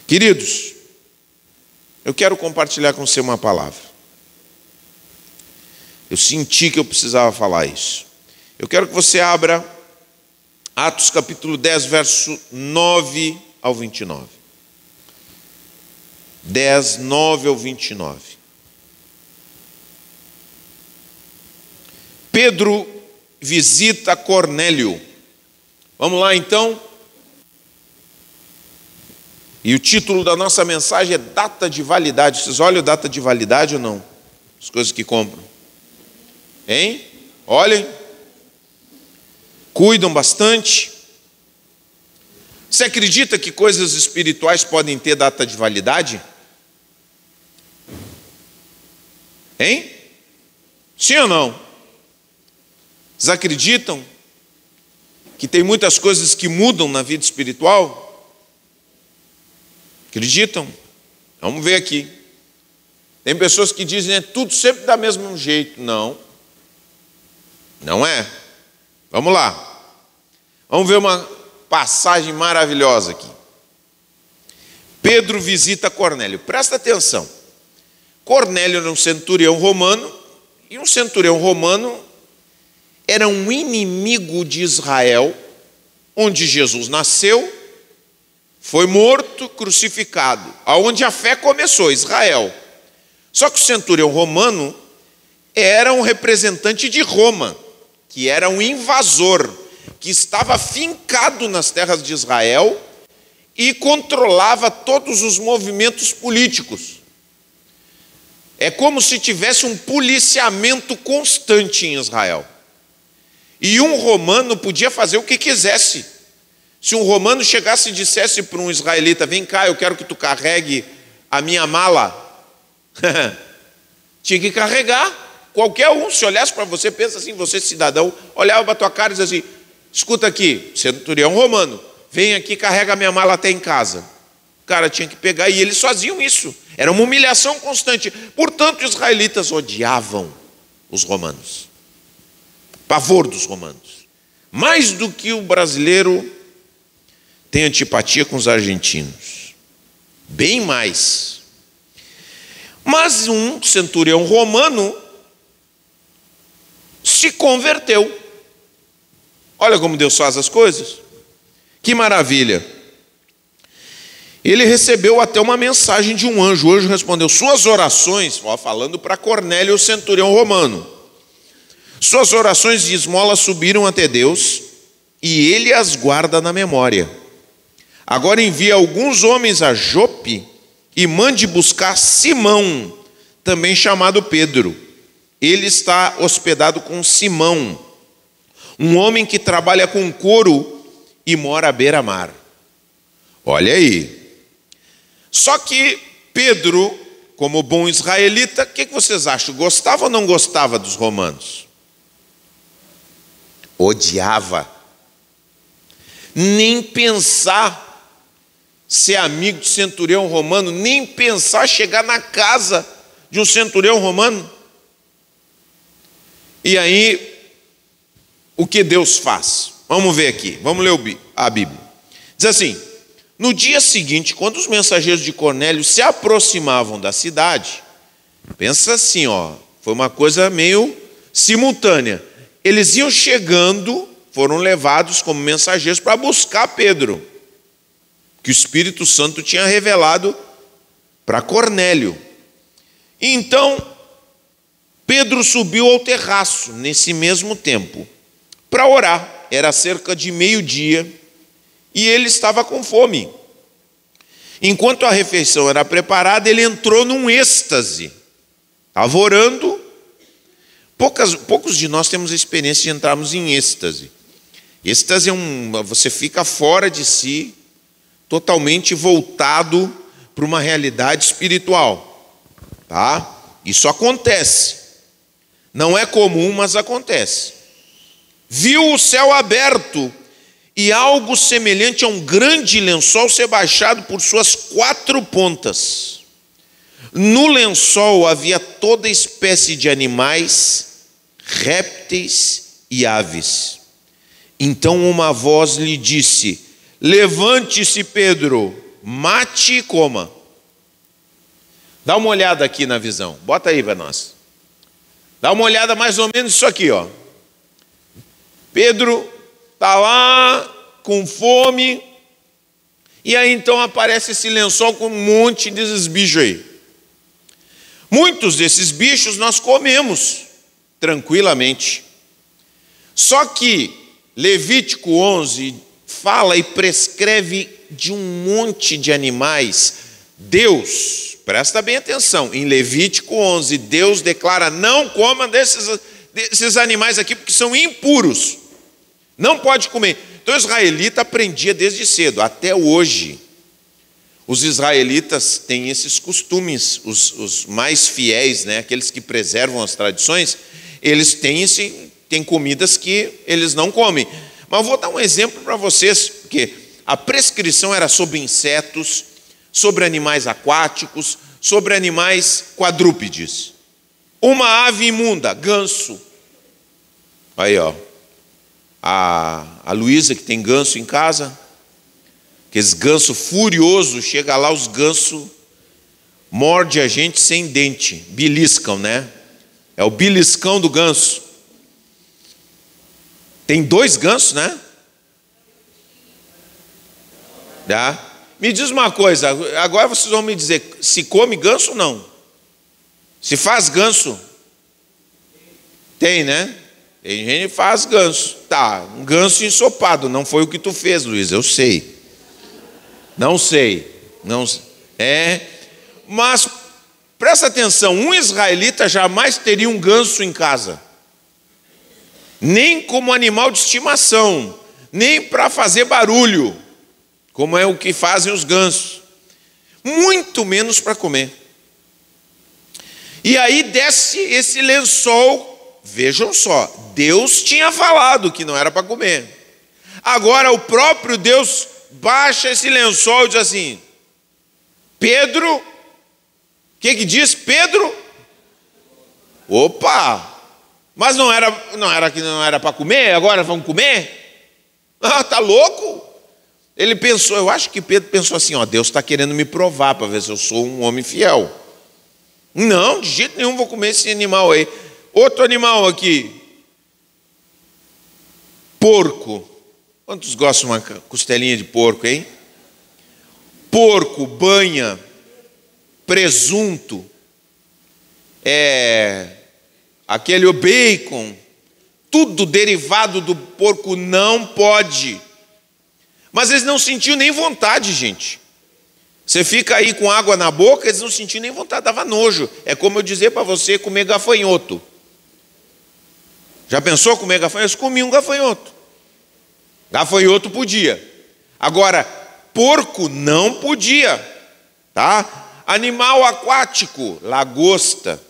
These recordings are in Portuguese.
Queridos, eu quero compartilhar com você uma palavra. Eu senti que eu precisava falar isso. Eu quero que você abra Atos capítulo 10, verso 9 ao 29. 10, 9 ao 29. Pedro visita Cornélio. Vamos lá então? E o título da nossa mensagem é data de validade. Vocês olham data de validade ou não? As coisas que compram. Hein? Olhem. Cuidam bastante. Você acredita que coisas espirituais podem ter data de validade? Hein? Sim ou não? Vocês acreditam que tem muitas coisas que mudam na vida espiritual? Acreditam? Vamos ver aqui. Tem pessoas que dizem que tudo sempre dá mesmo jeito. Não. Não é. Vamos lá. Vamos ver uma passagem maravilhosa aqui. Pedro visita Cornélio. Presta atenção. Cornélio era um centurião romano, e um centurião romano era um inimigo de Israel, onde Jesus nasceu, foi morto, crucificado, aonde a fé começou, Israel. Só que o centurião romano era um representante de Roma, que era um invasor, que estava fincado nas terras de Israel e controlava todos os movimentos políticos. É como se tivesse um policiamento constante em Israel. E um romano podia fazer o que quisesse. Se um romano chegasse e dissesse para um israelita: vem cá, eu quero que tu carregue a minha mala, tinha que carregar. Qualquer um, se olhasse para você, pensa assim, você cidadão, olhava para a tua cara e dizia assim: escuta aqui, centurião romano, vem aqui, carrega a minha mala até em casa. O cara tinha que pegar, e eles faziam isso. Era uma humilhação constante. Portanto, os israelitas odiavam os romanos. Pavor dos romanos. Mais do que o brasileiro tem antipatia com os argentinos. Bem mais. Mas um centurião romano se converteu. Olha como Deus faz as coisas. Que maravilha. Ele recebeu até uma mensagem de um anjo. O anjo respondeu: suas orações, falando para Cornélio, o centurião romano, suas orações de esmola subiram até Deus, e ele as guarda na memória. Agora envia alguns homens a Jope e mande buscar Simão, também chamado Pedro. Ele está hospedado com Simão, um homem que trabalha com couro e mora à beira-mar. Olha aí. Só que Pedro, como bom israelita, o que vocês acham? Gostava ou não gostava dos romanos? Odiava. Nem pensar ser amigo de centurião romano, nem pensar chegar na casa de um centurião romano. E aí, o que Deus faz? Vamos ver aqui, vamos ler a Bíblia. Diz assim: no dia seguinte, quando os mensageiros de Cornélio se aproximavam da cidade, pensa assim, foi uma coisa meio simultânea. Eles iam chegando, foram levados como mensageiros para buscar Pedro, que o Espírito Santo tinha revelado para Cornélio. Então, Pedro subiu ao terraço, nesse mesmo tempo, para orar. Era cerca de meio-dia, e ele estava com fome. Enquanto a refeição era preparada, ele entrou num êxtase. Estava orando. Poucos de nós temos a experiência de entrarmos em êxtase. Êxtase você fica fora de si, totalmente voltado para uma realidade espiritual. Tá? Isso acontece. Não é comum, mas acontece. Viu o céu aberto e algo semelhante a um grande lençol ser baixado por suas 4 pontas. No lençol havia toda espécie de animais, répteis e aves. Então uma voz lhe disse: levante-se, Pedro, mate e coma. Dá uma olhada aqui na visão. Bota aí para nós. Dá uma olhada mais ou menos isso aqui, ó. Pedro está lá com fome. E aí então aparece esse lençol com um monte desses bichos aí. Muitos desses bichos nós comemos tranquilamente. Só que Levítico 11 fala e prescreve de um monte de animais. Deus, presta bem atenção, em Levítico 11, Deus declara: não coma desses animais aqui, porque são impuros. Não pode comer. Então o israelita aprendia desde cedo, até hoje. Os israelitas têm esses costumes, os mais fiéis, né? Aqueles que preservam as tradições, eles têm comidas que eles não comem. Mas eu vou dar um exemplo para vocês, porque a prescrição era sobre insetos, sobre animais aquáticos, sobre animais quadrúpedes. Uma ave imunda, ganso. Aí, ó. A Luísa, que tem ganso em casa, aqueles ganso furioso, chega lá, os gansos morde a gente sem dente, beliscam, né? É o beliscão do ganso. Tem 2 gansos, né? Tá? Me diz uma coisa, agora vocês vão me dizer, se come ganso ou não? Se faz ganso? Tem, né? Tem gente que faz ganso. Tá, um ganso ensopado, não foi o que tu fez, Luiz, eu sei. Não sei. Mas presta atenção, um israelita jamais teria um ganso em casa. Nem como animal de estimação, nem para fazer barulho, como é o que fazem os gansos. Muito menos para comer. E aí desce esse lençol, vejam só, Deus tinha falado que não era para comer. Agora o próprio Deus baixa esse lençol e diz assim: Pedro, o que diz Pedro? Opa! Mas não era para comer, agora vamos comer? Ah, tá louco? Ele pensou, eu acho que Pedro pensou assim, ó, Deus está querendo me provar para ver se eu sou um homem fiel. Não, de jeito nenhum vou comer esse animal aí. Outro animal aqui. Porco. Quantos gostam de uma costelinha de porco, hein? Porco, banha, presunto, aquele bacon, tudo derivado do porco não pode. Mas eles não sentiam nem vontade, gente. Você fica aí com água na boca, eles não sentiam nem vontade, dava nojo. É como eu dizer para você comer gafanhoto. Já pensou comer gafanhoto? Eles comiam gafanhoto. Gafanhoto podia. Agora, porco não podia. Tá? Animal aquático, lagosta.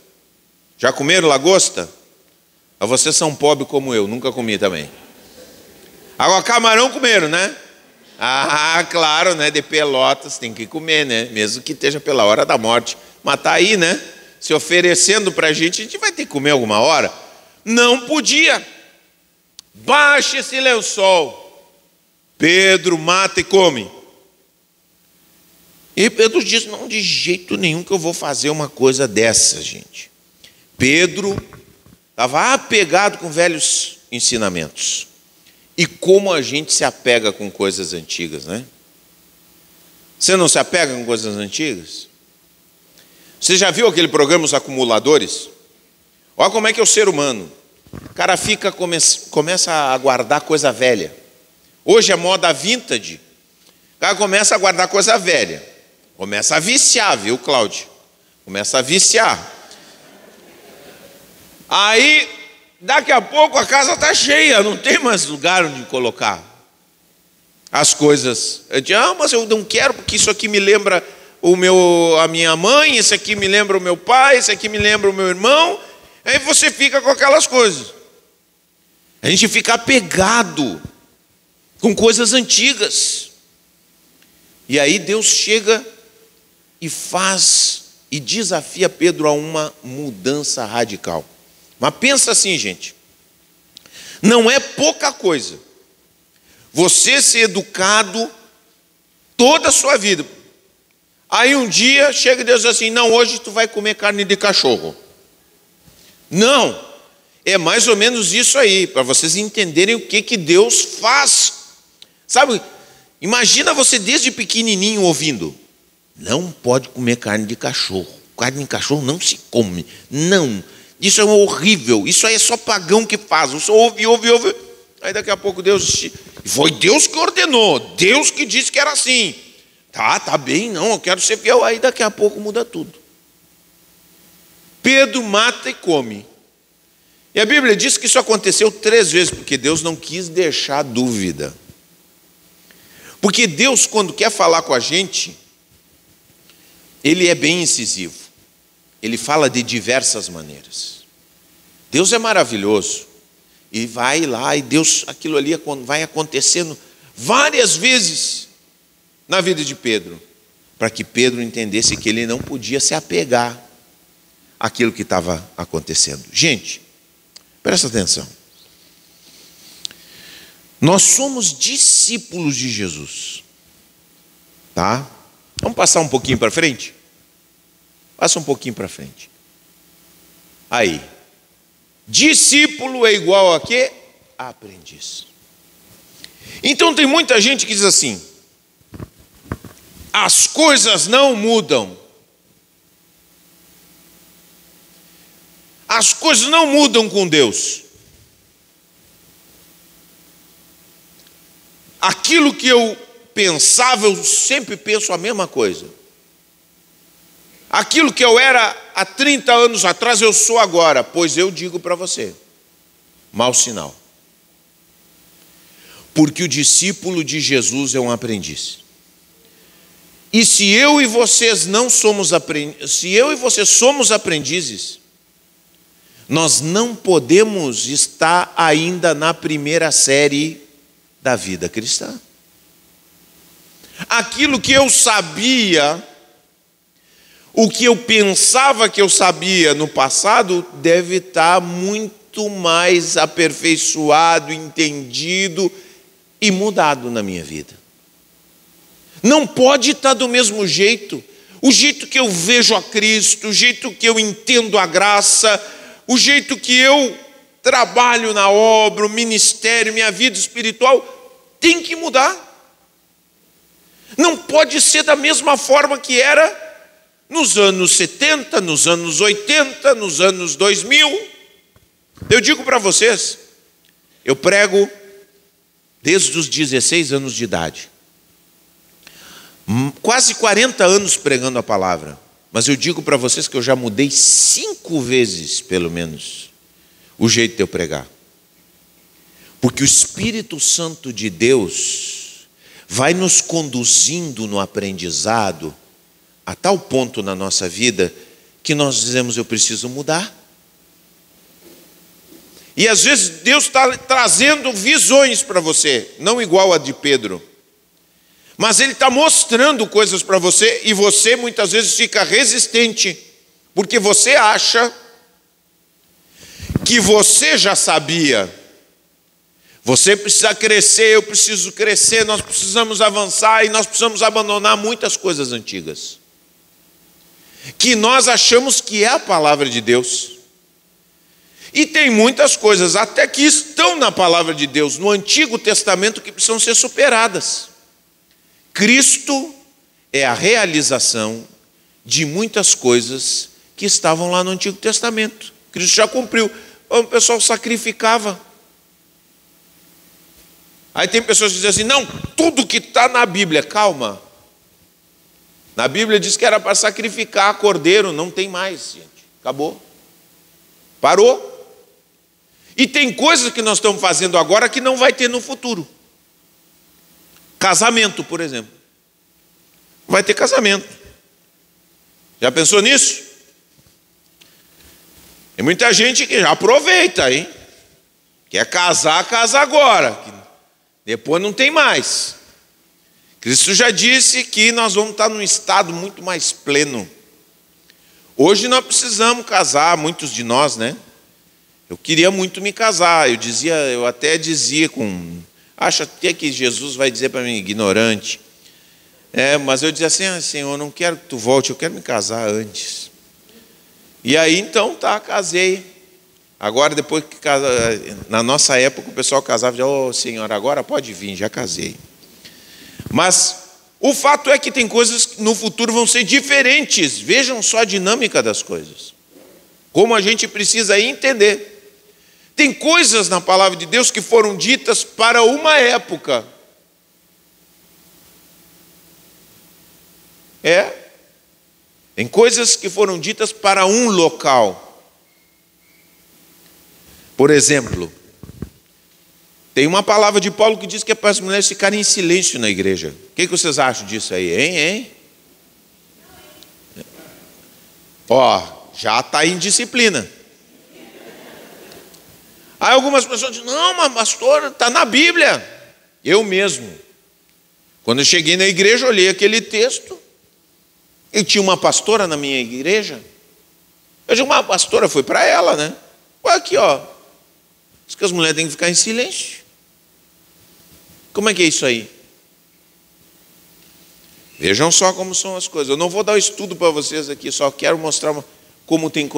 Já comeram lagosta? Vocês são pobres como eu, nunca comi também. Agora, camarão comeram, né? Ah, claro, né? De Pelotas, tem que comer, né? Mesmo que esteja pela hora da morte. Mas tá aí, né? Se oferecendo para a gente vai ter que comer alguma hora. Não podia. Baixa esse lençol. Pedro mata e come. E Pedro diz, não, de jeito nenhum que eu vou fazer uma coisa dessa, gente. Pedro estava apegado com velhos ensinamentos. E como a gente se apega com coisas antigas, né? Você não se apega com coisas antigas? Você já viu aquele programa Os Acumuladores? Olha como é que é o ser humano. O cara começa a guardar coisa velha. Hoje é moda vintage. O cara começa a guardar coisa velha. Começa a viciar, viu, Cláudio? Começa a viciar. Aí, daqui a pouco a casa está cheia, não tem mais lugar onde colocar as coisas. Eu digo, mas eu não quero, porque isso aqui me lembra a minha mãe, esse aqui me lembra o meu pai, esse aqui me lembra o meu irmão. Aí você fica com aquelas coisas. A gente fica apegado com coisas antigas. E aí Deus chega e faz e desafia Pedro a uma mudança radical. Mas pensa assim, gente, não é pouca coisa você ser educado toda a sua vida. Aí um dia chega Deus e diz assim: não, hoje tu vai comer carne de cachorro. Não, é mais ou menos isso aí, para vocês entenderem o que Deus faz. Sabe, imagina você desde pequenininho ouvindo: não pode comer carne de cachorro, carne de cachorro não se come, não, isso é horrível, isso aí é só pagão que faz. Você ouve, aí daqui a pouco Deus, foi Deus que ordenou, Deus que disse que era assim. Tá bem, não, eu quero ser fiel. Aí daqui a pouco muda tudo. Pedro mata e come. E a Bíblia diz que isso aconteceu 3 vezes, porque Deus não quis deixar dúvida. Porque Deus, quando quer falar com a gente, Ele é bem incisivo. Ele fala de diversas maneiras. Deus é maravilhoso. E vai lá, e Deus, aquilo ali vai acontecendo várias vezes na vida de Pedro, para que Pedro entendesse que ele não podia se apegar àquilo que estava acontecendo. Gente, presta atenção. Nós somos discípulos de Jesus. Tá? Vamos passar um pouquinho para frente? Passa um pouquinho para frente. Aí. Discípulo é igual a quê? Aprendiz. Então tem muita gente que diz assim: as coisas não mudam. As coisas não mudam com Deus. Aquilo que eu pensava, eu sempre penso a mesma coisa. Aquilo que eu era há 30 anos atrás, eu sou agora. Pois eu digo para você, mau sinal. Porque o discípulo de Jesus é um aprendiz. E se eu e vocês não somos aprendizes, se eu e você somos aprendizes, nós não podemos estar ainda na primeira série da vida cristã. Aquilo que eu sabia, o que eu pensava que eu sabia no passado, deve estar muito mais aperfeiçoado, entendido e mudado na minha vida. Não pode estar do mesmo jeito. O jeito que eu vejo a Cristo, o jeito que eu entendo a graça, o jeito que eu trabalho na obra, o ministério, minha vida espiritual, tem que mudar. Não pode ser da mesma forma que era nos anos 70, nos anos 80, nos anos 2000. Eu digo para vocês, eu prego desde os 16 anos de idade. Quase 40 anos pregando a palavra. Mas eu digo para vocês que eu já mudei 5 vezes, pelo menos, o jeito de eu pregar. Porque o Espírito Santo de Deus vai nos conduzindo no aprendizado a tal ponto na nossa vida que nós dizemos: eu preciso mudar. E às vezes Deus está trazendo visões para você, não igual a de Pedro, mas Ele está mostrando coisas para você e você muitas vezes fica resistente, porque você acha que você já sabia. Você precisa crescer, eu preciso crescer, nós precisamos avançar e nós precisamos abandonar muitas coisas antigas, que nós achamos que é a palavra de Deus. E tem muitas coisas, até que estão na palavra de Deus, no Antigo Testamento, que precisam ser superadas. Cristo é a realização de muitas coisas que estavam lá no Antigo Testamento. Cristo já cumpriu. O pessoal sacrificava. Aí tem pessoas que dizem assim: não, tudo que está na Bíblia, calma. Na Bíblia diz que era para sacrificar cordeiro, não tem mais, gente. Acabou. Parou. E tem coisas que nós estamos fazendo agora que não vai ter no futuro. Casamento, por exemplo. Vai ter casamento. Já pensou nisso? Tem muita gente que já aproveita, hein? Quer casar, casa agora. Depois não tem mais. Cristo já disse que nós vamos estar num estado muito mais pleno. Hoje nós precisamos casar, muitos de nós, né? Eu queria muito me casar. Eu até dizia acho até que Jesus vai dizer para mim, ignorante, Mas eu dizia assim, Senhor, eu não quero que tu volte, eu quero me casar antes. E aí então casei. Agora depois que casa, na nossa época o pessoal casava, Senhor, agora pode vir, já casei. Mas o fato é que tem coisas que no futuro vão ser diferentes. Vejam só a dinâmica das coisas. Como a gente precisa entender. Tem coisas na palavra de Deus que foram ditas para uma época. Tem coisas que foram ditas para um local. Por exemplo, tem uma palavra de Paulo que diz que é para as mulheres ficarem em silêncio na igreja. O que vocês acham disso aí, hein? Já está em disciplina. Aí algumas pessoas dizem, não, mas pastor, está na Bíblia. Eu mesmo, quando eu cheguei na igreja, olhei aquele texto, e tinha uma pastora na minha igreja. Eu digo, uma pastora, foi para ela, né? Aqui, diz que as mulheres têm que ficar em silêncio. Como é que é isso aí? Vejam só como são as coisas. Eu não vou dar o estudo para vocês aqui, só quero mostrar como tem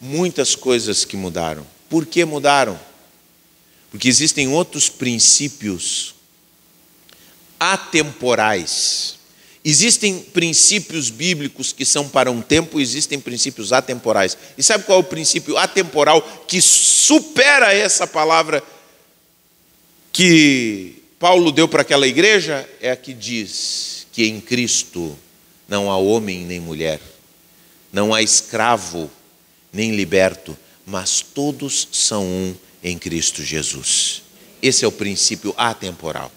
muitas coisas que mudaram. Por que mudaram? Porque existem outros princípios atemporais. Existem princípios bíblicos que são para um tempo, existem princípios atemporais. E sabe qual é o princípio atemporal que supera essa palavra que Paulo deu para aquela igreja? É a que diz que em Cristo não há homem nem mulher, não há escravo nem liberto, mas todos são um em Cristo Jesus. Esse é o princípio atemporal.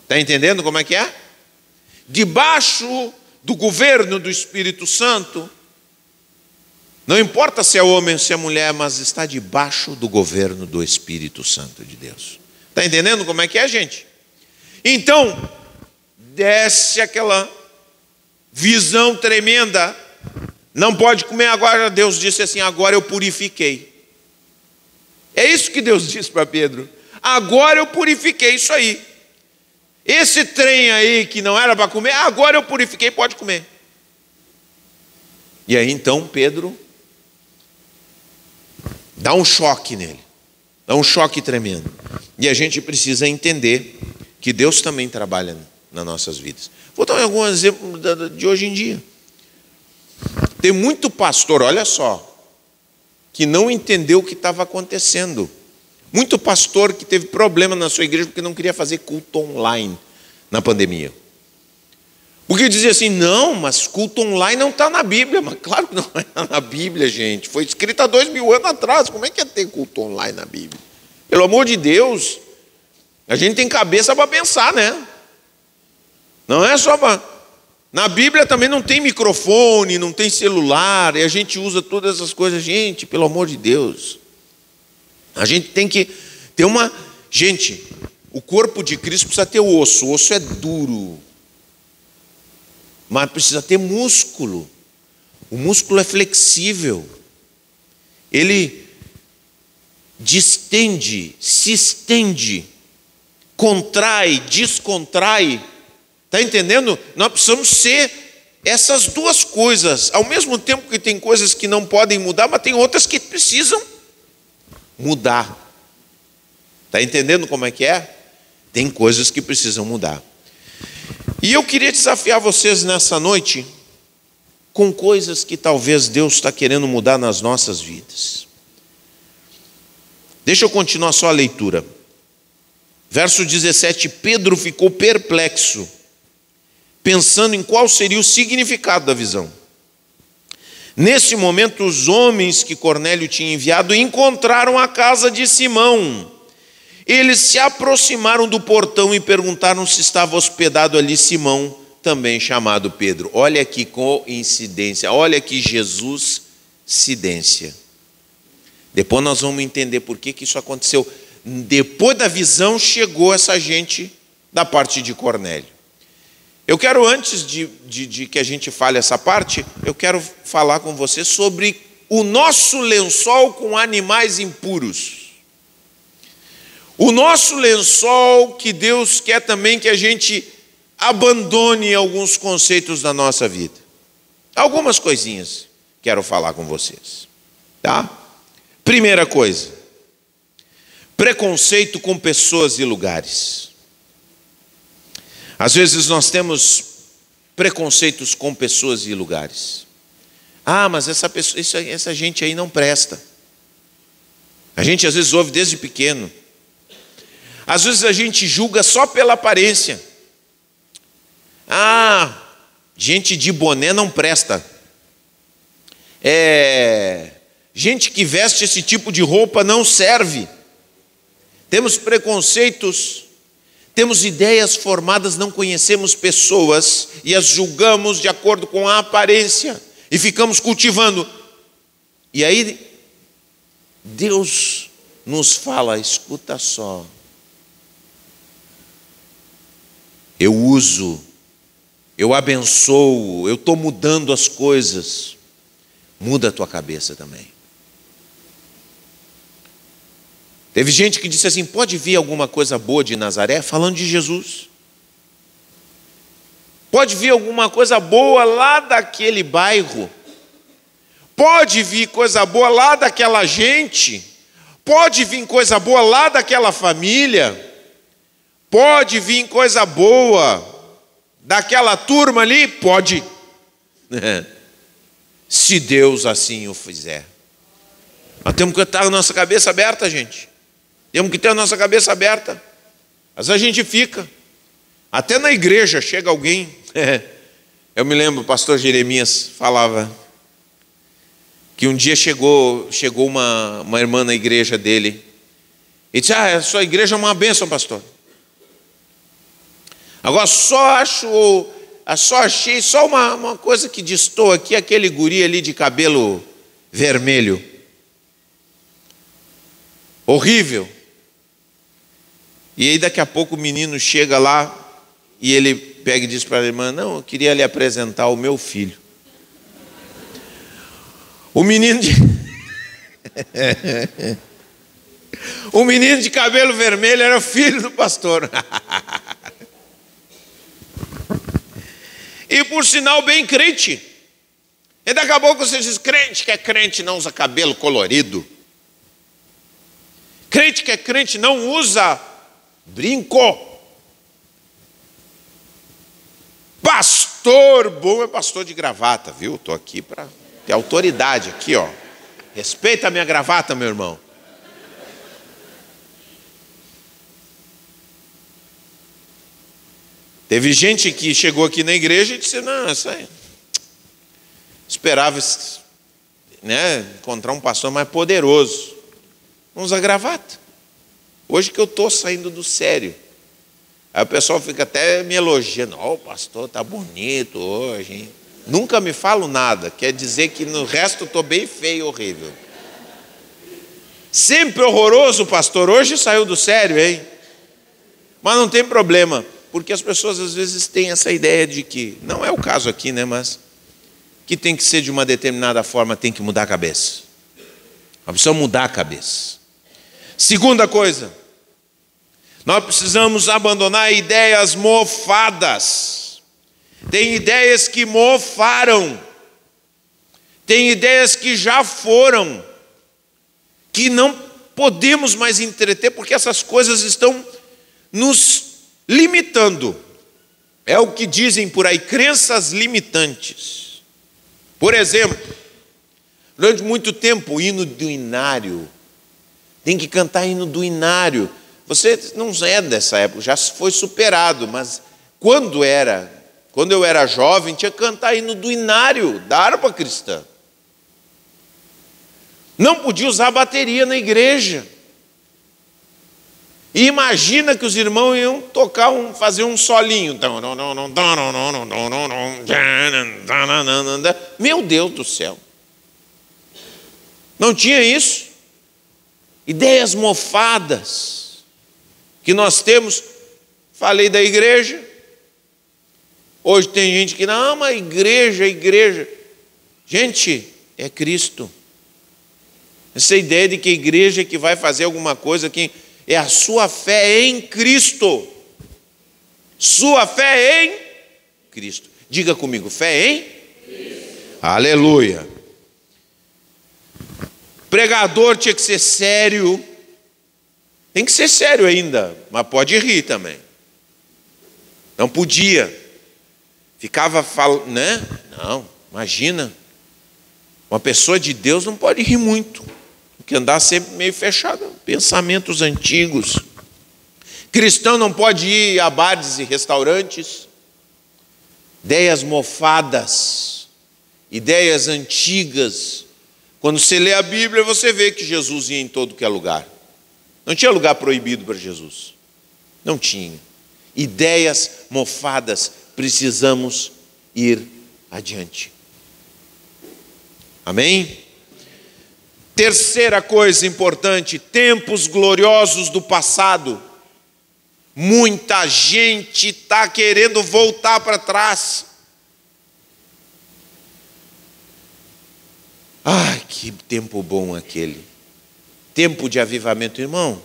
Está entendendo como é que é? Debaixo do governo do Espírito Santo, não importa se é homem ou se é mulher, mas está debaixo do governo do Espírito Santo de Deus. Está entendendo como é que é, gente? Então, desce aquela visão tremenda. Não pode comer agora. Deus disse assim, agora eu purifiquei. É isso que Deus disse para Pedro. Agora eu purifiquei isso aí. Esse trem aí que não era para comer, agora eu purifiquei, pode comer. E aí então Pedro dá um choque nele. Dá um choque tremendo. E a gente precisa entender que Deus também trabalha nas nossas vidas. Vou dar algum exemplo de hoje em dia. Tem muito pastor, olha só, que não entendeu o que estava acontecendo. Muito pastor que teve problema na sua igreja porque não queria fazer culto online na pandemia. Porque dizia assim, não, mas culto online não está na Bíblia. Mas claro que não está na Bíblia, gente. Foi escrito há 2000 anos atrás. Como é que é ter culto online na Bíblia? Pelo amor de Deus, a gente tem cabeça para pensar, né? Não é só para... Na Bíblia também não tem microfone, não tem celular, e a gente usa todas essas coisas. Gente, pelo amor de Deus. A gente tem que ter uma... Gente, o corpo de Cristo precisa ter osso. O osso é duro. Mas precisa ter músculo. O músculo é flexível. Ele distende, se estende, contrai, descontrai. Está entendendo? Nós precisamos ser essas duas coisas. Ao mesmo tempo que tem coisas que não podem mudar, mas tem outras que precisam mudar. Está entendendo como é que é? Tem coisas que precisam mudar. E eu queria desafiar vocês nessa noite com coisas que talvez Deus está querendo mudar nas nossas vidas. Deixa eu continuar só a leitura. Verso 17, Pedro ficou perplexo, pensando em qual seria o significado da visão. Nesse momento, os homens que Cornélio tinha enviado encontraram a casa de Simão. Eles se aproximaram do portão e perguntaram se estava hospedado ali Simão, também chamado Pedro. Olha que coincidência, olha que Jesus-cidência. Depois nós vamos entender por que isso aconteceu. Depois da visão chegou essa gente da parte de Cornélio. Eu quero, antes de que a gente fale essa parte, eu quero falar com você sobre o nosso lençol com animais impuros. O nosso lençol que Deus quer também que a gente abandone alguns conceitos da nossa vida. Algumas coisinhas quero falar com vocês, tá? Primeira coisa, preconceito com pessoas e lugares. Às vezes nós temos preconceitos com pessoas e lugares. Ah, mas essa gente aí não presta. A gente às vezes ouve desde pequeno. Às vezes a gente julga só pela aparência. Ah, gente de boné não presta. Gente que veste esse tipo de roupa não serve. Temos preconceitos, temos ideias formadas, não conhecemos pessoas e as julgamos de acordo com a aparência e ficamos cultivando. E aí Deus nos fala: escuta só, eu uso, eu abençoo, eu estou mudando as coisas. Muda a tua cabeça também. Teve gente que disse assim: pode vir alguma coisa boa de Nazaré? Falando de Jesus. Pode vir alguma coisa boa lá daquele bairro. Pode vir coisa boa lá daquela gente. Pode vir coisa boa lá daquela família. Pode vir coisa boa daquela turma ali? Pode. Se Deus assim o fizer. Nós temos que ter a nossa cabeça aberta, gente. Temos que ter a nossa cabeça aberta. Às vezes a gente fica. Até na igreja chega alguém. Eu me lembro, o pastor Jeremias falava que um dia chegou uma irmã na igreja dele e disse: a sua igreja é uma bênção, pastor. Agora só achei uma coisa que destoa aqui, aquele guri ali de cabelo vermelho. Horrível. E aí daqui a pouco o menino chega lá e ele pega e diz para a irmã: não, eu queria lhe apresentar o meu filho. O menino de cabelo vermelho era filho do pastor. E por sinal bem crente. E daqui a pouco você diz: crente que é crente não usa cabelo colorido. Crente que é crente não usa brinco. Pastor bom é pastor de gravata, viu? Estou aqui para ter autoridade aqui, ó. Respeita a minha gravata, meu irmão. Teve gente que chegou aqui na igreja e disse: não, isso aí. Esperava, né, encontrar um pastor mais poderoso. Não usa gravata. Hoje que eu estou saindo do sério. Aí o pessoal fica até me elogiando: ó, o pastor está bonito hoje, hein? Nunca me falo nada. Quer dizer que no resto eu estou bem feio, horrível. Sempre horroroso, pastor. Hoje saiu do sério, hein? Mas não tem problema. Porque as pessoas às vezes têm essa ideia de que, não é o caso aqui, né, mas que tem que ser de uma determinada forma, tem que mudar a cabeça. Nós precisamos mudar a cabeça. Segunda coisa, nós precisamos abandonar ideias mofadas. Tem ideias que mofaram. Tem ideias que já foram, que não podemos mais entreter, porque essas coisas estão nos limitando. É o que dizem por aí, crenças limitantes. Por exemplo, durante muito tempo, o hino do inário. Tem que cantar hino do inário. Você não é dessa época, já foi superado, mas quando eu era jovem, tinha que cantar hino do inário, da harpa cristã. Não podia usar bateria na igreja. E imagina que os irmãos iam fazer um solinho. Meu Deus do céu. Não tinha isso. Ideias mofadas que nós temos. Falei da igreja. Hoje tem gente que não, mas igreja. Gente, é Cristo. Essa ideia de que a igreja é que vai fazer alguma coisa que é a sua fé em Cristo. Sua fé em Cristo. Diga comigo, fé em Cristo. Aleluia. Pregador tinha que ser sério. Tem que ser sério ainda, mas pode rir também. Não podia. Ficava falando, né? Não, imagina. Uma pessoa de Deus não pode rir muito. Tem que andar sempre meio fechado. Pensamentos antigos. Cristão não pode ir a bares e restaurantes. Ideias mofadas. Ideias antigas. Quando você lê a Bíblia, você vê que Jesus ia em todo que é lugar. Não tinha lugar proibido para Jesus. Não tinha. Ideias mofadas. Precisamos ir adiante. Amém? Terceira coisa importante, tempos gloriosos do passado. Muita gente está querendo voltar para trás. Ai, que tempo bom aquele. Tempo de avivamento, irmão.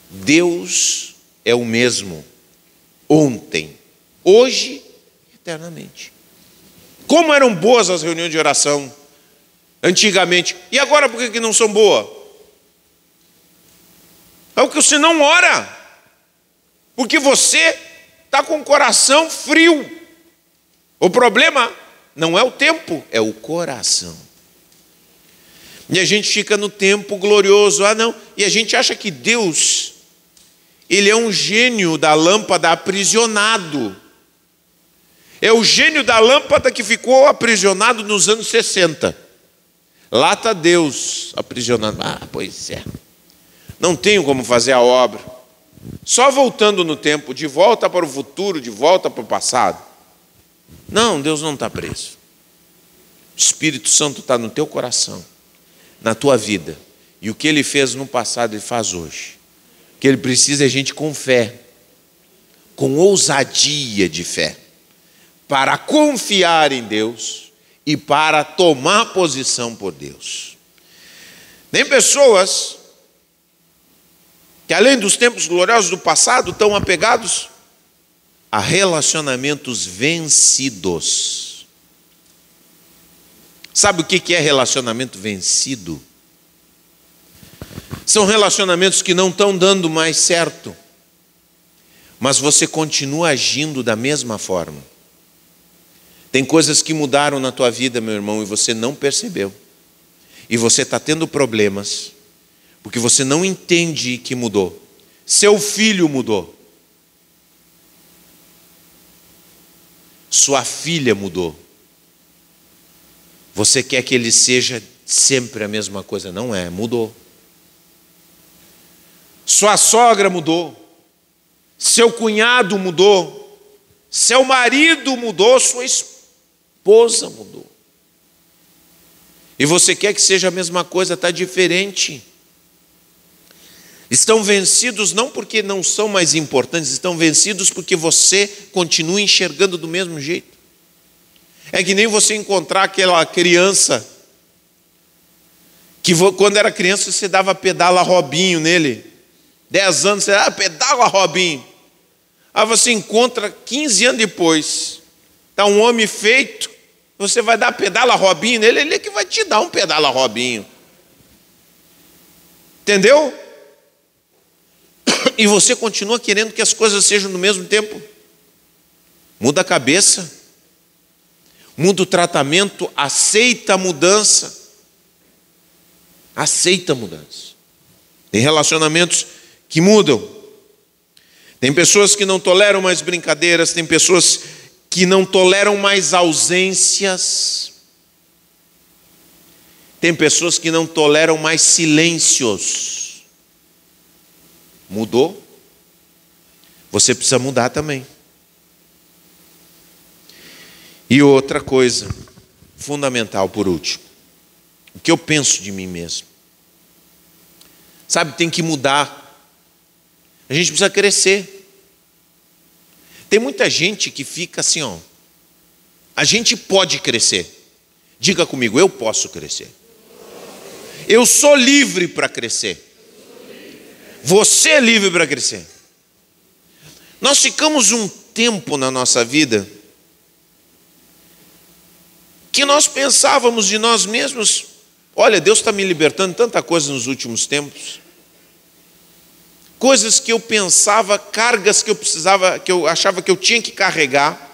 Deus é o mesmo. Ontem, hoje, eternamente. Como eram boas as reuniões de oração antigamente. E agora por que não são boas? É porque você não ora. Porque você está com o coração frio. O problema não é o tempo, é o coração. E a gente fica no tempo glorioso. Ah, não. E a gente acha que Deus, Ele é um gênio da lâmpada aprisionado. É o gênio da lâmpada que ficou aprisionado nos anos 60. Lá está Deus aprisionado. Ah, pois é. Não tenho como fazer a obra. Só voltando no tempo, de volta para o futuro, de volta para o passado. Não, Deus não está preso. O Espírito Santo está no teu coração, na tua vida. E o que Ele fez no passado, Ele faz hoje. O que Ele precisa é gente com fé, com ousadia de fé, para confiar em Deus e para tomar posição por Deus. Tem pessoas que, além dos tempos gloriosos do passado, estão apegados a relacionamentos vencidos. Sabe o que é relacionamento vencido? São relacionamentos que não estão dando mais certo, mas você continua agindo da mesma forma. Tem coisas que mudaram na tua vida, meu irmão, e você não percebeu. E você está tendo problemas, porque você não entende que mudou. Seu filho mudou. Sua filha mudou. Você quer que ele seja sempre a mesma coisa? Não é, mudou. Sua sogra mudou. Seu cunhado mudou. Seu marido mudou. Sua esposa mudou. E você quer que seja a mesma coisa, está diferente. Estão vencidos não porque não são mais importantes, estão vencidos porque você continua enxergando do mesmo jeito. É que nem você encontrar aquela criança que quando era criança você dava pedala Robinho nele. 10 anos você dava pedala Robinho. Aí você encontra 15 anos depois, está um homem feito, você vai dar pedala Robinho nele, ele é que vai te dar um pedala Robinho. Entendeu? E você continua querendo que as coisas sejam no mesmo tempo. Muda a cabeça. Muda o tratamento. Aceita a mudança. Aceita a mudança. Tem relacionamentos que mudam. Tem pessoas que não toleram mais brincadeiras. Tem pessoas que não toleram mais ausências. Tem pessoas que não toleram mais silêncios. Mudou? Você precisa mudar também. E outra coisa fundamental, por último, o que eu penso de mim mesmo. Sabe, tem que mudar. A gente precisa crescer. Tem muita gente que fica assim, ó. A gente pode crescer. Diga comigo, eu posso crescer. Eu sou livre para crescer. Você é livre para crescer. Nós ficamos um tempo na nossa vida que nós pensávamos de nós mesmos: olha, Deus está me libertando de tanta coisa nos últimos tempos. Coisas que eu pensava, cargas que eu precisava, que eu achava que eu tinha que carregar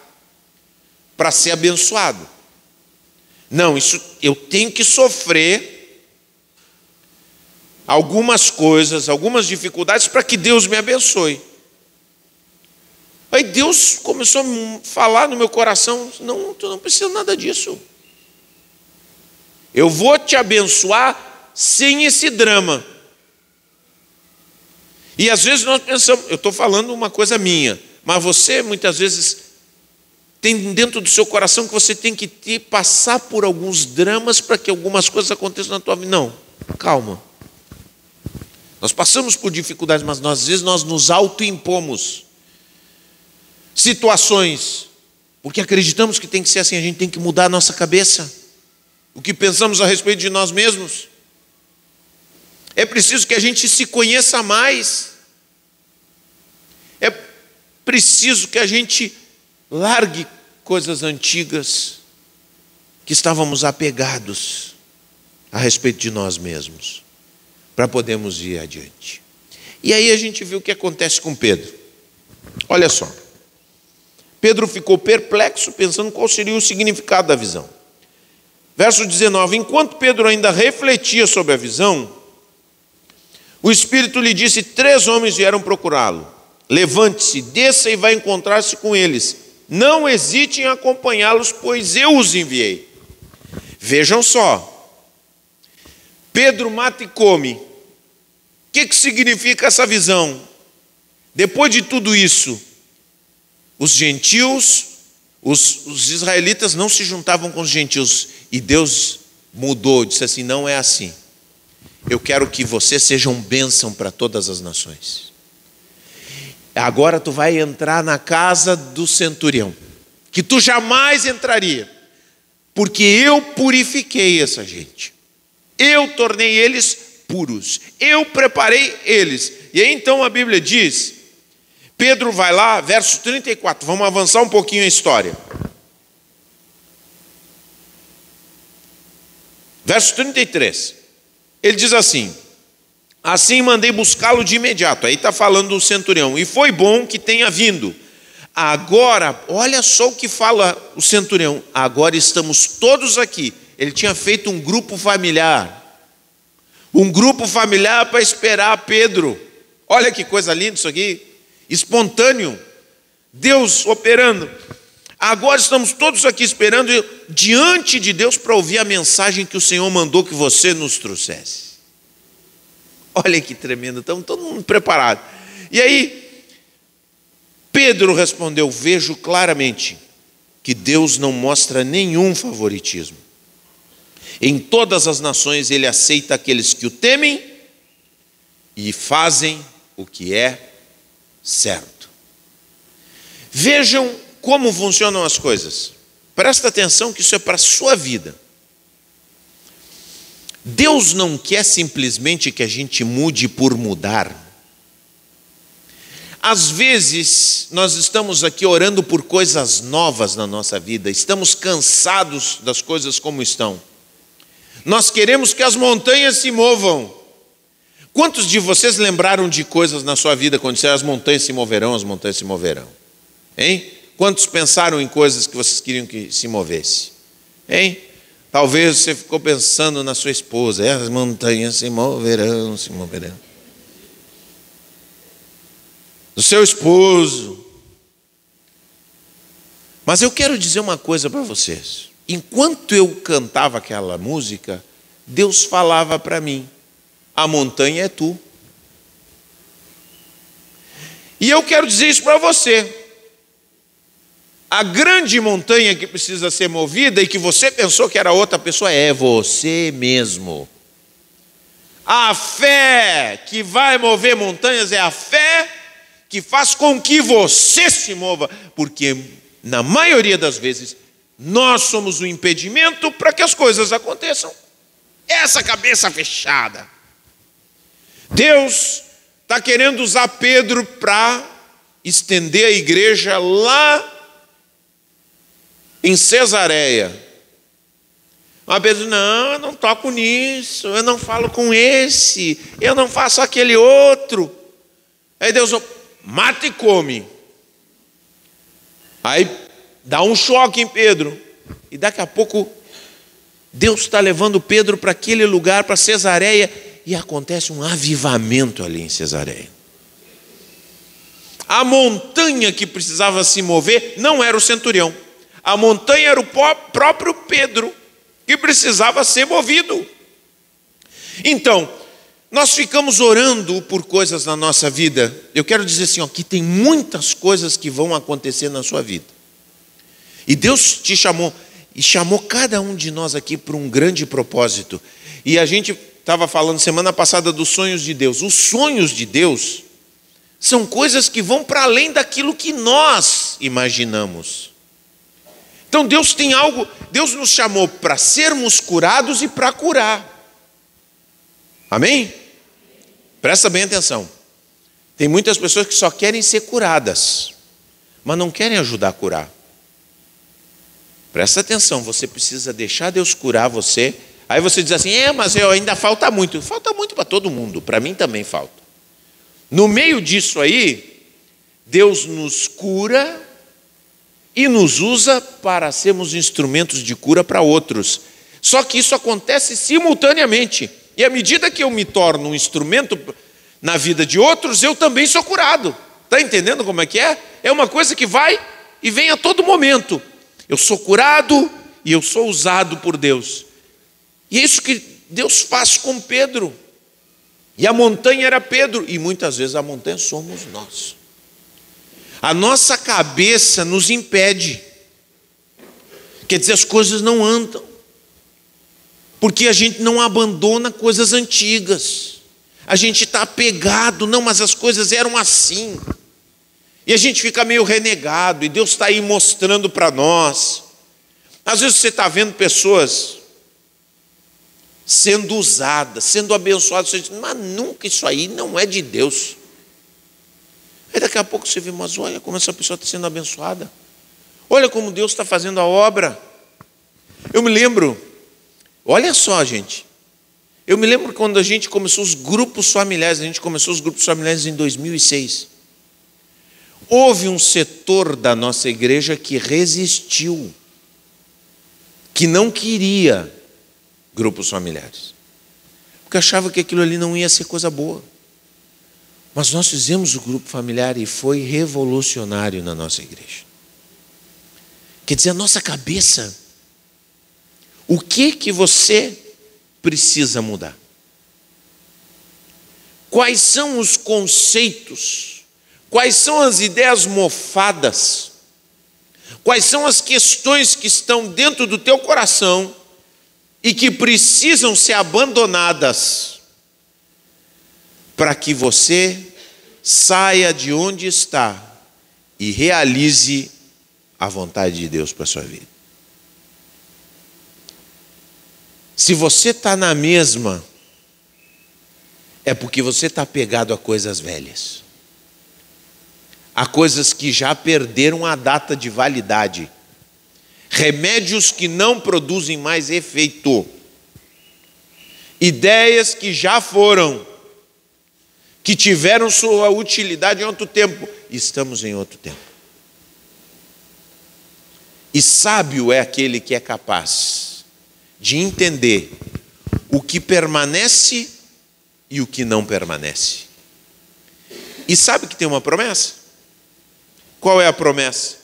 para ser abençoado. Não, isso eu tenho que sofrer algumas coisas, algumas dificuldades para que Deus me abençoe. Aí Deus começou a falar no meu coração: não, tu não precisa nada disso. Eu vou te abençoar sem esse drama. E às vezes nós pensamos, eu estou falando uma coisa minha, mas você muitas vezes tem dentro do seu coração que você tem que passar por alguns dramas para que algumas coisas aconteçam na tua vida. Não, calma. Nós passamos por dificuldades, mas às vezes nós nos autoimpomos situações, porque acreditamos que tem que ser assim. A gente tem que mudar a nossa cabeça, o que pensamos a respeito de nós mesmos. É preciso que a gente se conheça mais. É preciso que a gente largue coisas antigas que estávamos apegados a respeito de nós mesmos, para podermos ir adiante. E aí a gente viu o que acontece com Pedro. Olha só. Pedro ficou perplexo, pensando qual seria o significado da visão. Verso 19: enquanto Pedro ainda refletia sobre a visão, o Espírito lhe disse: 3 homens vieram procurá-lo. Levante-se, desça e vá encontrar-se com eles. Não hesite em acompanhá-los, pois eu os enviei. Vejam só. Pedro mata e come. O que significa essa visão? Depois de tudo isso, os gentios, os israelitas não se juntavam com os gentios. E Deus mudou, disse assim: não é assim. Eu quero que vocês sejam bênção para todas as nações. Agora tu vai entrar na casa do centurião, que tu jamais entraria, porque eu purifiquei essa gente. Eu tornei eles puros. Eu preparei eles. E aí então a Bíblia diz, Pedro vai lá, verso 34, vamos avançar um pouquinho a história. Verso 33, ele diz assim: assim mandei buscá-lo de imediato. Aí está falando do centurião. E foi bom que tenha vindo. Agora, olha só o que fala o centurião. Agora estamos todos aqui. Ele tinha feito um grupo familiar. Um grupo familiar para esperar Pedro. Olha que coisa linda isso aqui. Espontâneo. Deus operando. Agora estamos todos aqui esperando diante de Deus para ouvir a mensagem que o Senhor mandou que você nos trouxesse. Olha que tremendo, estamos todo mundo preparado. E aí, Pedro respondeu: vejo claramente que Deus não mostra nenhum favoritismo. Em todas as nações ele aceita aqueles que o temem e fazem o que é certo. Vejam como funcionam as coisas. Presta atenção que isso é para a sua vida. Deus não quer simplesmente que a gente mude por mudar. Às vezes, nós estamos aqui orando por coisas novas na nossa vida, estamos cansados das coisas como estão. Nós queremos que as montanhas se movam. Quantos de vocês lembraram de coisas na sua vida quando disseram: as montanhas se moverão, as montanhas se moverão? Hein? Quantos pensaram em coisas que vocês queriam que se movesse? Hein? Talvez você ficou pensando na sua esposa: as montanhas se moverão, se moverão. Do seu esposo. Mas eu quero dizer uma coisa para vocês. Enquanto eu cantava aquela música, Deus falava para mim: a montanha é tu. E eu quero dizer isso para você. A grande montanha que precisa ser movida e que você pensou que era outra pessoa é você mesmo. A fé que vai mover montanhas é a fé que faz com que você se mova, porque na maioria das vezes nós somos o impedimento para que as coisas aconteçam. Essa cabeça fechada. Deus está querendo usar Pedro para estender a igreja lá em Cesareia. Uma vez, não, eu não toco nisso, eu não falo com esse, eu não faço aquele outro. Aí Deus mata e come. Aí dá um choque em Pedro. E daqui a pouco Deus está levando Pedro para aquele lugar, para Cesareia, e acontece um avivamento ali em Cesareia. A montanha que precisava se mover não era o centurião. A montanha era o próprio Pedro, que precisava ser movido. Então, nós ficamos orando por coisas na nossa vida. Eu quero dizer assim, ó, que tem muitas coisas que vão acontecer na sua vida. E Deus te chamou, e chamou cada um de nós aqui para um grande propósito. E a gente estava falando semana passada dos sonhos de Deus. Os sonhos de Deus são coisas que vão para além daquilo que nós imaginamos. Então Deus tem algo, Deus nos chamou para sermos curados e para curar. Amém? Presta bem atenção. Tem muitas pessoas que só querem ser curadas, mas não querem ajudar a curar. Presta atenção, você precisa deixar Deus curar você. Aí você diz assim, mas ainda falta muito. Falta muito para todo mundo, para mim também falta. No meio disso aí, Deus nos cura e nos usa para sermos instrumentos de cura para outros. Só que isso acontece simultaneamente. E à medida que eu me torno um instrumento na vida de outros, eu também sou curado. Está entendendo como é que é? É uma coisa que vai e vem a todo momento. Eu sou curado e eu sou usado por Deus. E é isso que Deus faz com Pedro. E a montanha era Pedro, e muitas vezes a montanha somos nós. A nossa cabeça nos impede. Quer dizer, as coisas não andam. Porque a gente não abandona coisas antigas. A gente está apegado, não, mas as coisas eram assim. E a gente fica meio renegado, e Deus está aí mostrando para nós. Às vezes você está vendo pessoas sendo usadas, sendo abençoadas, você diz, mas nunca isso aí não é de Deus. Aí daqui a pouco você vê, mas olha como essa pessoa está sendo abençoada. Olha como Deus está fazendo a obra. Eu me lembro, olha só, gente. Eu me lembro quando a gente começou os grupos familiares, em 2006. Houve um setor da nossa igreja que resistiu, que não queria grupos familiares, porque achava que aquilo ali não ia ser coisa boa. Mas nós fizemos o grupo familiar e foi revolucionário na nossa igreja. Quer dizer, a nossa cabeça, o que você precisa mudar? Quais são os conceitos? Quais são as ideias mofadas? Quais são as questões que estão dentro do teu coração e que precisam ser abandonadas para que você saia de onde está e realize a vontade de Deus para a sua vida? Se você está na mesma, é porque você está apegado a coisas velhas, a coisas que já perderam a data de validade, remédios que não produzem mais efeito, ideias que já foram, que tiveram sua utilidade em outro tempo. Estamos em outro tempo. E sábio é aquele que é capaz de entender o que permanece e o que não permanece. E sabe que tem uma promessa? Qual é a promessa?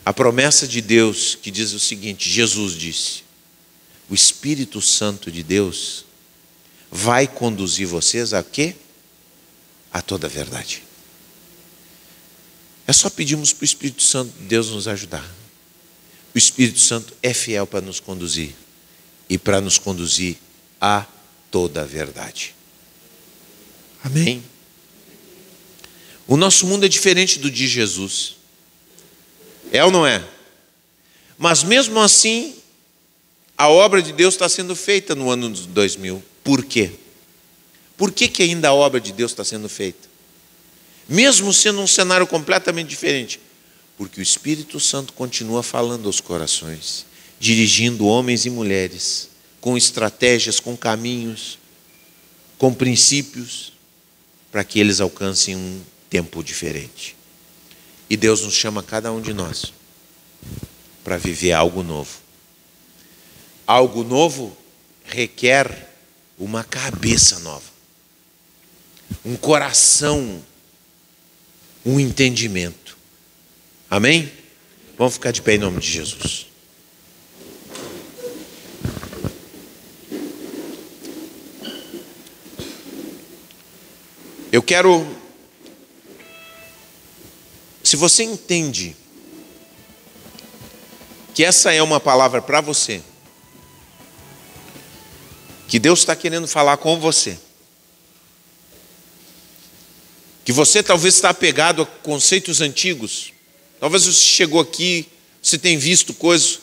A promessa de Deus que diz o seguinte, Jesus disse, o Espírito Santo de Deus vai conduzir vocês a quê? A toda a verdade. É só pedirmos para o Espírito Santo de Deus nos ajudar. O Espírito Santo é fiel para nos conduzir e para nos conduzir a toda a verdade. Amém? O nosso mundo é diferente do de Jesus. É ou não é? Mas mesmo assim, a obra de Deus está sendo feita no ano 2000. Por quê? Por que ainda a obra de Deus está sendo feita? mesmo sendo um cenário completamente diferente, porque o Espírito Santo continua falando aos corações, dirigindo homens e mulheres, com estratégias, com caminhos, com princípios, para que eles alcancem um tempo diferente. E Deus nos chama, cada um de nós, para viver algo novo. Algo novo requer uma cabeça nova, um coração, um entendimento. Amém? Vamos ficar de pé em nome de Jesus. Eu quero, se você entende que essa é uma palavra para você, que Deus está querendo falar com você, que você talvez está apegado a conceitos antigos, talvez você chegou aqui, você tem visto coisas,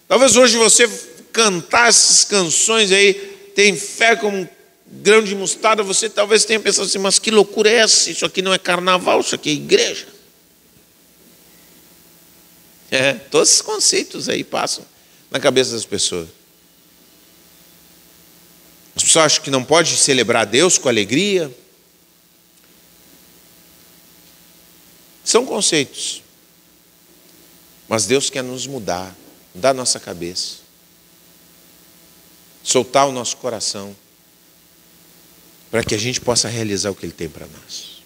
talvez hoje você cantar essas canções aí, tem fé como um grão de mostarda, você talvez tenha pensado assim, mas que loucura é essa? Isso aqui não é carnaval, isso aqui é igreja. Todos esses conceitos aí passam na cabeça das pessoas. As pessoas acham que não pode celebrar Deus com alegria. São conceitos. Mas Deus quer nos mudar a nossa cabeça, soltar o nosso coração, para que a gente possa realizar o que Ele tem para nós.